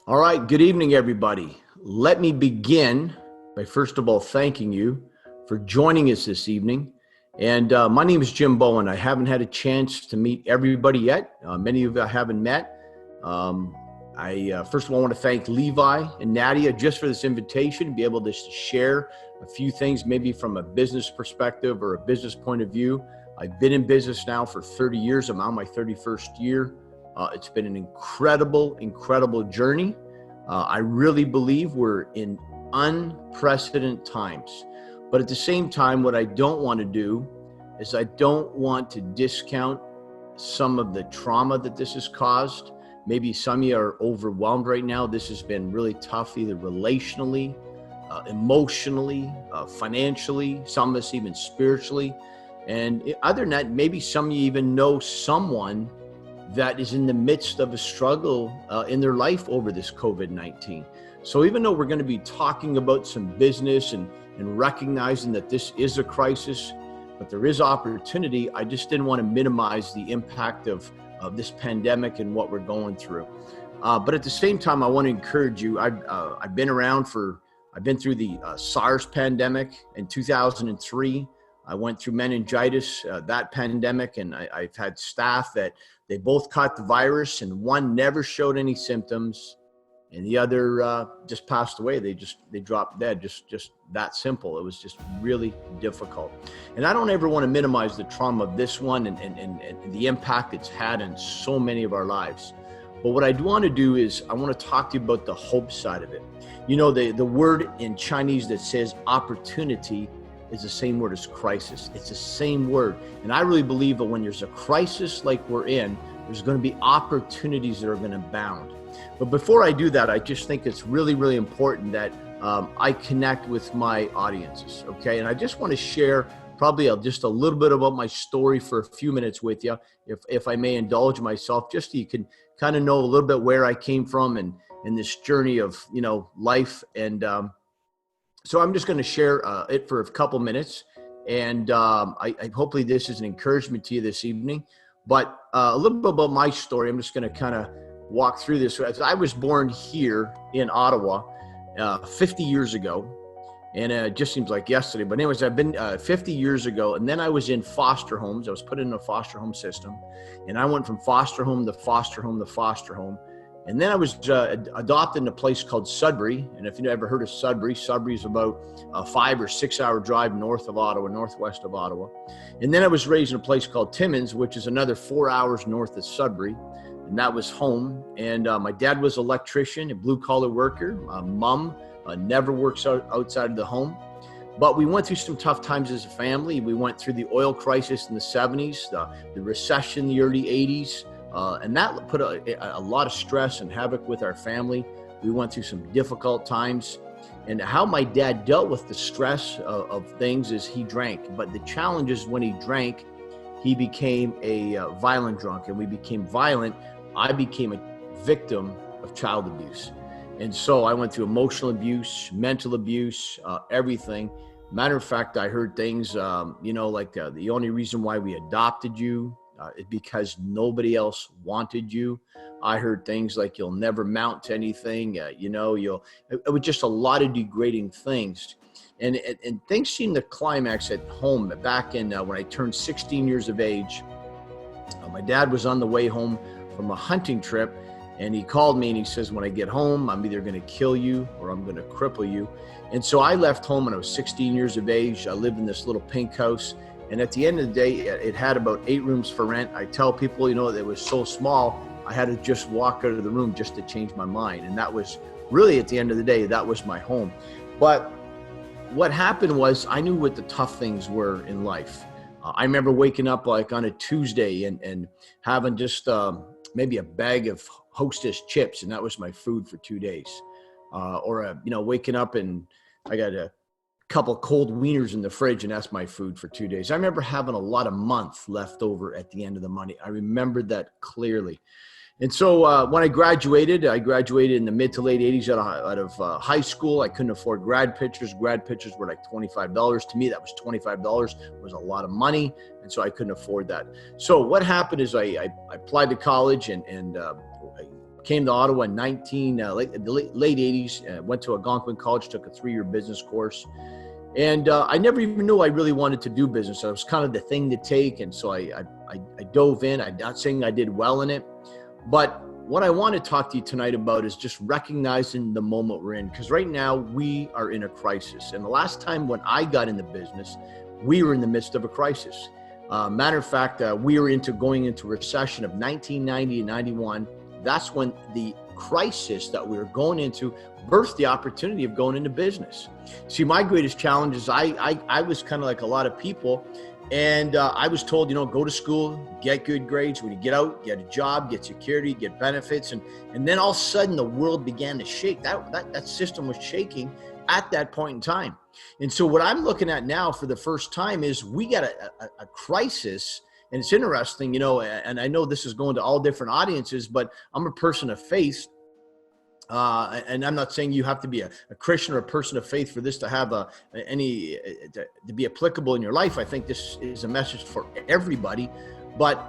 All right, good evening, everybody. Let me begin by first of all thanking you for joining us this evening. And my name is Jim Beaulne. I haven't had a chance to meet everybody yet. Many of you I haven't met. Um, I first of all want to thank Levi and Nadia just for this invitation to be able to share a few things, maybe from a business perspective or a business point of view. I've been in business now for 30 years. I'm on my 31st year. It's been an incredible journey. I really believe we're in unprecedented times. But at the same time, what I don't want to do is I don't want to discount some of the trauma that this has caused. Maybe some of you are overwhelmed right now. This has been really tough, either relationally, emotionally, financially, some of us even spiritually. And other than that, maybe some of you even know someone that is in the midst of a struggle in their life over this COVID-19. So even though we're going to be talking about some business and recognizing that this is a crisis, but there is opportunity, I just didn't want to minimize the impact of this pandemic and what we're going through. But at the same time, I want to encourage you. I've been through the SARS pandemic in 2003. I went through meningitis, that pandemic, and I've had staff that they both caught the virus, and one never showed any symptoms, and the other just passed away. They dropped dead, just that simple. It was just really difficult. And I don't ever want to minimize the trauma of this one and the impact it's had on so many of our lives. But what I do want to do is I want to talk to you about the hope side of it. You know, the word in Chinese that says opportunity is the same word as crisis. It's the same word. And I really believe that when there's a crisis like we're in, there's going to be opportunities that are going to abound. But before I do that, I just think it's really important that I connect with my audiences, okay? And I just want to share probably just a little bit about my story for a few minutes with you, if I may indulge myself, just so you can kind of know a little bit where I came from and this journey of, life. And so I'm just going to share it for a couple minutes, and I hopefully this is an encouragement to you this evening. But a little bit about my story. I'm just going to kind of walk through this. I was born here in Ottawa 50 years ago, and it just seems like yesterday. But anyways, I've been 50 years ago, and then I was in foster homes. I was put in a foster home system, and I went from foster home to foster home to foster home. And then I was adopted in a place called Sudbury. And if you've ever heard of Sudbury, Sudbury is about a 5 or 6 hour drive north of Ottawa, northwest of Ottawa. And then I was raised in a place called Timmins, which is another 4 hours north of Sudbury. And that was home. And my dad was an electrician, a blue collar worker. Mom never works outside of the home. But we went through some tough times as a family. We went through the oil crisis in the 70s, the recession in the early 80s. And that put a lot of stress and havoc with our family. We went through some difficult times. And how my dad dealt with the stress of things is he drank. But the challenge is when he drank, he became a violent drunk. And we became violent. I became a victim of child abuse. And so I went through emotional abuse, mental abuse, everything. Matter of fact, I heard things, like the only reason why we adopted you because nobody else wanted you. I heard things like you'll never mount to anything. It was just a lot of degrading things. And things seemed to climax at home back in when I turned 16 years of age. My dad was on the way home from a hunting trip, and he called me and he says, when I get home, I'm either going to kill you or I'm going to cripple you. And so I left home when I was 16 years of age. I lived in this little pink house. And at the end of the day, it had about 8 rooms for rent. I tell people, it was so small, I had to just walk out of the room just to change my mind. And that was really, at the end of the day, that was my home. But what happened was I knew what the tough things were in life. I remember waking up like on a Tuesday and having just maybe a bag of Hostess chips, and that was my food for 2 days. Or waking up and I got a couple cold wieners in the fridge, and that's my food for 2 days. I remember having a lot of month left over at the end of the month. I remembered that clearly. And so when I graduated in the mid to late 80s out of high school. I couldn't afford grad pictures. Grad pictures were like $25. To me, that was $25 was a lot of money. And so I couldn't afford that. So what happened is I applied to college and came to Ottawa in late 80s, went to Algonquin College, took a 3-year business course. And I never even knew I really wanted to do business. It was kind of the thing to take. And so I dove in. I'm not saying I did well in it, but what I want to talk to you tonight about is just recognizing the moment we're in. Because right now we are in a crisis. And the last time when I got into business, we were in the midst of a crisis. Matter of fact, we were going into recession of 1990 and 91. That's when the crisis that we were going into birthed the opportunity of going into business. See, my greatest challenge is I was kind of like a lot of people, and I was told, go to school, get good grades. When you get out, get a job, get security, get benefits, and then all of a sudden the world began to shake. That system was shaking at that point in time. And so what I'm looking at now for the first time is we got a crisis. And it's interesting, and I know this is going to all different audiences, but I'm a person of faith. And I'm not saying you have to be a Christian or a person of faith for this to have to be applicable in your life. I think this is a message for everybody. But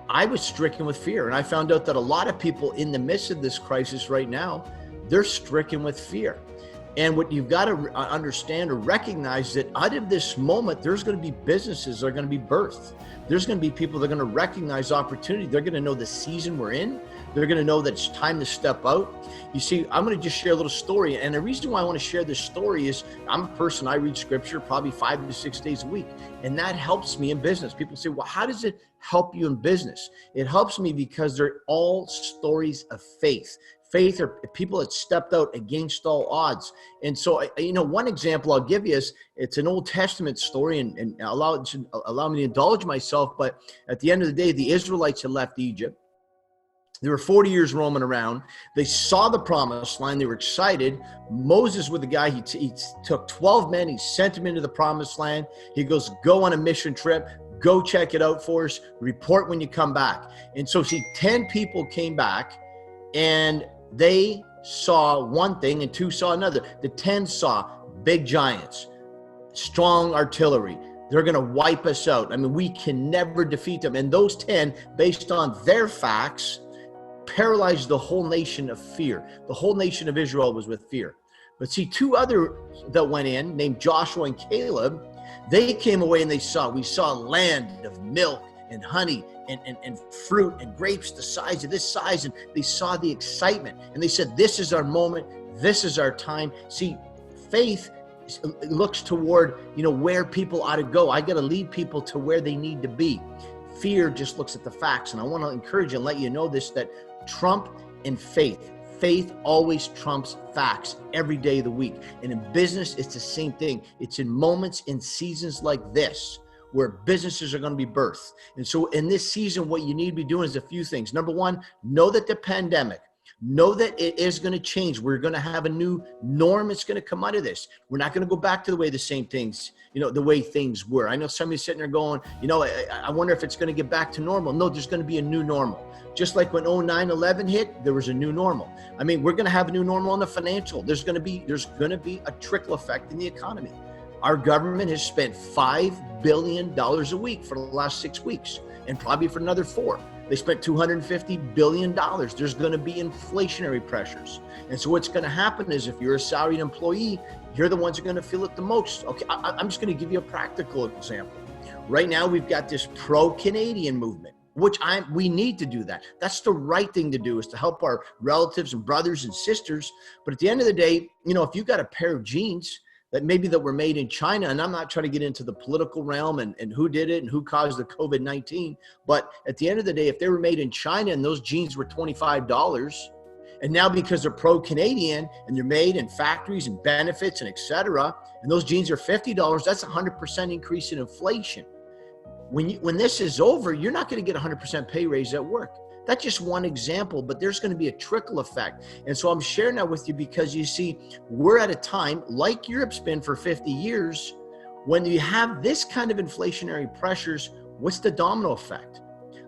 I was stricken with fear. And I found out that a lot of people in the midst of this crisis right now, they're stricken with fear. And what you've got to understand or recognize that out of this moment, there's going to be businesses that are going to be birthed. There's going to be people that are going to recognize opportunity. They're going to know the season we're in. They're going to know that it's time to step out. You see, I'm going to just share a little story. And the reason why I want to share this story is I'm a person, I read scripture probably 5 to 6 days a week. And that helps me in business. People say, well, how does it help you in business? It helps me because they're all stories of faith. Faith are people that stepped out against all odds. And so, one example I'll give you is it's an Old Testament story, and allow me to indulge myself. But at the end of the day, the Israelites had left Egypt. They were 40 years roaming around. They saw the promised land. They were excited. Moses was the guy. He took 12 men. He sent them into the promised land. He goes, go on a mission trip. Go check it out for us. Report when you come back. And so, 10 people came back, and they saw one thing and 2 saw another. The 10 saw big giants, strong artillery. They're going to wipe us out. I mean, we can never defeat them. And those 10, based on their facts, paralyzed the whole nation of fear. The whole nation of Israel was with fear. But see, 2 other that went in, named Joshua and Caleb, they came away and we saw a land of milk and honey and fruit and grapes the size of this size. And they saw the excitement and they said, this is our moment. This is our time. See, faith looks toward, where people ought to go. I got to lead people to where they need to be. Fear just looks at the facts. And I want to encourage you and let you know this, that Trump and faith always trumps facts every day of the week. And in business, it's the same thing. It's in moments, in seasons like this, where businesses are going to be birthed. And so in this season, what you need to be doing is a few things. Number one, know that the pandemic, know that it is going to change. We're going to have a new norm. It's going to come out of this. We're not going to go back to the way the way things were. I know somebody's sitting there going, I wonder if it's going to get back to normal. No, there's going to be a new normal. Just like when 9/11 hit, there was a new normal. I mean, we're going to have a new normal in the financial. There's going to be a trickle effect in the economy. Our government has spent $5 billion a week for the last 6 weeks, and probably for another 4. They spent $250 billion. There's going to be inflationary pressures. And so what's going to happen is if you're a salaried employee, you're the ones who are going to feel it the most. Okay, I'm just going to give you a practical example. Right now, we've got this pro-Canadian movement, we need to do that. That's the right thing to do, is to help our relatives and brothers and sisters. But at the end of the day, if you got a pair of jeans that were made in China, and I'm not trying to get into the political realm and who did it and who caused the COVID-19, but at the end of the day, if they were made in China and those jeans were $25, and now because they're pro-Canadian and they're made in factories and benefits and et cetera, and those jeans are $50, that's a 100% increase in inflation. When this is over, you're not going to get a 100% pay raise at work. That's just one example, but there's going to be a trickle effect. And so I'm sharing that with you because you see, we're at a time like Europe's been for 50 years. When you have this kind of inflationary pressures, what's the domino effect?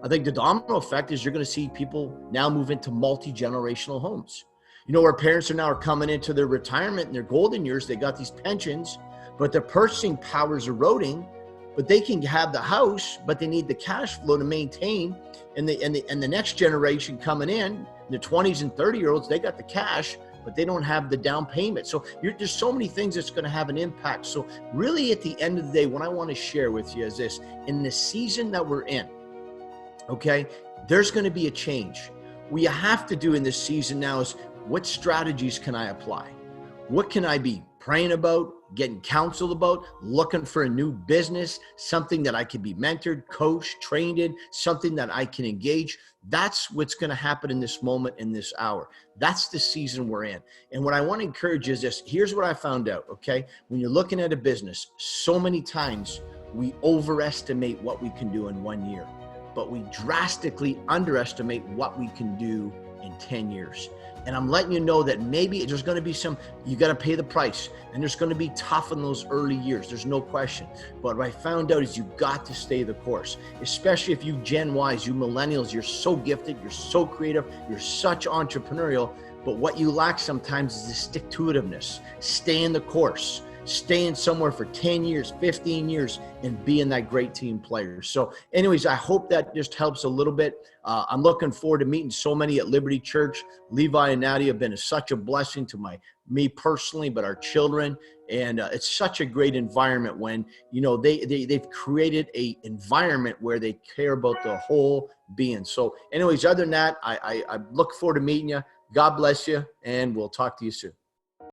I think the domino effect is you're going to see people now move into multi-generational homes. Our parents are coming into their retirement and their golden years. They got these pensions, but their purchasing power is eroding. but they can have the house, but they need the cash flow to maintain. And the next generation coming in, the 20s and 30-year-olds, they got the cash, but they don't have the down payment. So there's so many things that's going to have an impact. So really at the end of the day, what I want to share with you is this: in the season that we're in, okay, there's going to be a change. What you have to do in this season now is, what strategies can I apply? What can I be praying about, getting counsel about, looking for a new business, something that I can be mentored, coached, trained in, something that I can engage? That's what's going to happen in this moment, in this hour. That's the season we're in. And what I want to encourage you is this. Here's what I found out, okay? When you're looking at a business, so many times we overestimate what we can do in 1 year, but we drastically underestimate what we can do in 10 years. And I'm letting you know that maybe there's going to be you got to pay the price, and there's going to be tough in those early years. There's no question. But what I found out is you got to stay the course, especially if you Gen Ys, you millennials, you're so gifted, you're so creative, you're such entrepreneurial. But what you lack sometimes is the stick-to-itiveness. Stay in the course. Staying somewhere for 10 years, 15 years, and being that great team player. So anyways, I hope that just helps a little bit. I'm looking forward to meeting so many at Liberty Church. Levi and Nadia have been such a blessing to me personally, but our children. And it's such a great environment when, they've created a environment where they care about the whole being. So anyways, other than that, I look forward to meeting you. God bless you, and we'll talk to you soon.